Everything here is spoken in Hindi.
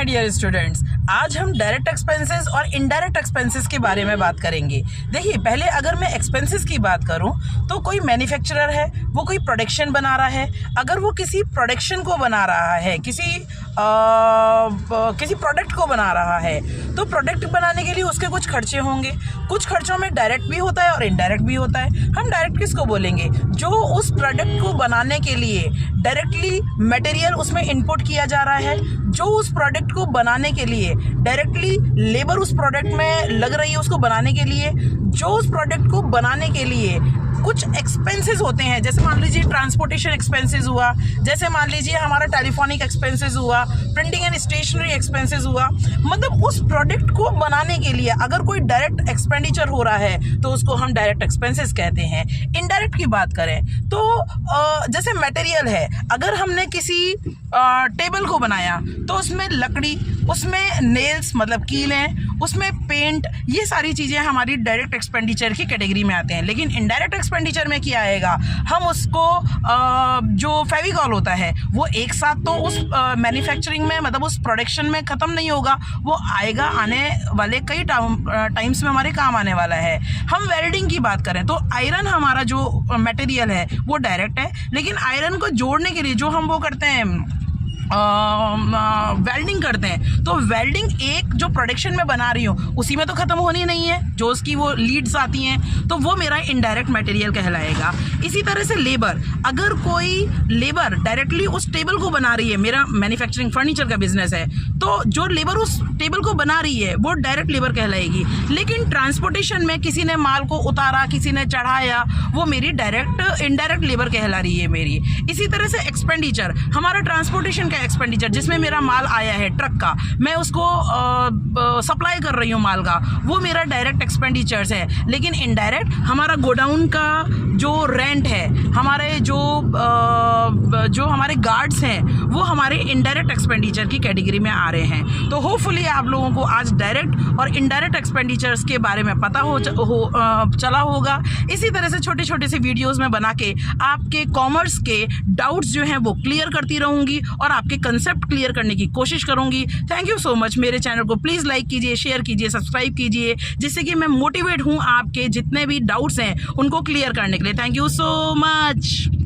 माय डियर स्टूडेंट्स, आज हम डायरेक्ट एक्सपेंसेस और इनडायरेक्ट एक्सपेंसेस के बारे में बात करेंगे। देखिए, पहले अगर मैं एक्सपेंसेस की बात करूं तो कोई मैन्युफैक्चरर है, वो कोई प्रोडक्शन बना रहा है। अगर वो किसी प्रोडक्शन को बना रहा है, किसी प्रोडक्ट को बना रहा है, तो प्रोडक्ट बनाने के लिए उसके कुछ खर्चे होंगे। कुछ खर्चों में डायरेक्ट भी होता है और इनडायरेक्ट भी होता है। हम डायरेक्ट किसको बोलेंगे? जो उस प्रोडक्ट को बनाने के लिए डायरेक्टली मटेरियल उसमें इनपुट किया जा रहा है, जो उस प्रोडक्ट को बनाने के लिए डायरेक्टली लेबर उस प्रोडक्ट में लग रही है उसको बनाने के लिए, जो उस प्रोडक्ट को बनाने के लिए कुछ एक्सपेंसेस होते हैं। जैसे मान लीजिए ट्रांसपोर्टेशन एक्सपेंसेस हुआ, जैसे मान लीजिए हमारा टेलीफोनिक एक्सपेंसेस हुआ, प्रिंटिंग एंड स्टेशनरी एक्सपेंसेस हुआ। मतलब उस प्रोडक्ट को बनाने के लिए अगर कोई डायरेक्ट एक्सपेंडिचर हो रहा है तो उसको हम डायरेक्ट एक्सपेंसेस कहते हैं। इनडायरेक्ट की बात करें तो जैसे मटेरियल है, अगर हमने किसी टेबल को बनाया तो उसमें लकड़ी, उसमें नेल्स मतलब कीलें, उसमें पेंट, ये सारी चीज़ें हमारी डायरेक्ट एक्सपेंडिचर की कैटेगरी में आते हैं। लेकिन इनडायरेक्ट एक्सपेंडिचर में क्या आएगा? हम उसको जो फेविकॉल होता है वो एक साथ तो उस मैन्युफैक्चरिंग में मतलब उस प्रोडक्शन में ख़त्म नहीं होगा, वो आएगा, आने वाले कई टाइम्स में हमारे काम आने वाला है। हम वेल्डिंग की बात करें तो आयरन हमारा जो मटेरियल है वो डायरेक्ट है, लेकिन आयरन को जोड़ने के लिए जो हम वो करते हैं वेल्डिंग करते हैं, तो वेल्डिंग एक जो प्रोडक्शन में बना रही हूँ उसी में तो ख़त्म होनी नहीं है, जो उसकी वो लीड्स आती हैं, तो वो मेरा इनडायरेक्ट मटेरियल कहलाएगा। इसी तरह से लेबर, अगर कोई लेबर डायरेक्टली उस टेबल को बना रही है, मेरा मैन्युफैक्चरिंग फर्नीचर का बिजनेस है, तो जो लेबर उस टेबल को बना रही है वो डायरेक्ट लेबर कहलाएगी। लेकिन ट्रांसपोर्टेशन में किसी ने माल को उतारा, किसी ने चढ़ाया, वो मेरी इनडायरेक्ट लेबर कहला रही है मेरी। इसी तरह से एक्सपेंडिचर, हमारा ट्रांसपोर्टेशन एक्सपेंडिचर जिसमें मेरा माल आया है ट्रक का, मैं उसको सप्लाई कर रही हूँ माल का, वो मेरा डायरेक्ट एक्सपेंडिचर्स है। लेकिन इनडायरेक्ट हमारा गोडाउन का जो रेंट है, हमारे जो हमारे गार्ड्स हैं, वो हमारे इनडायरेक्ट एक्सपेंडिचर की कैटेगरी में आ रहे हैं। तो होपफुली आप लोगों को आज डायरेक्ट और इनडायरेक्ट एक्सपेंडिचर्स के बारे में पता चला होगा। इसी तरह से छोटे छोटे से वीडियोज़ में बना के आपके कॉमर्स के डाउट्स जो हैं वो क्लियर करती रहूँगी और आपके कंसेप्ट क्लियर करने की कोशिश करूंगी। Thank you so much. मेरे चैनल को प्लीज़ लाइक कीजिए, शेयर कीजिए, सब्सक्राइब कीजिए, जिससे कि मैं मोटिवेट हूं आपके जितने भी डाउट्स हैं उनको क्लियर करने के लिए। Thank you so much.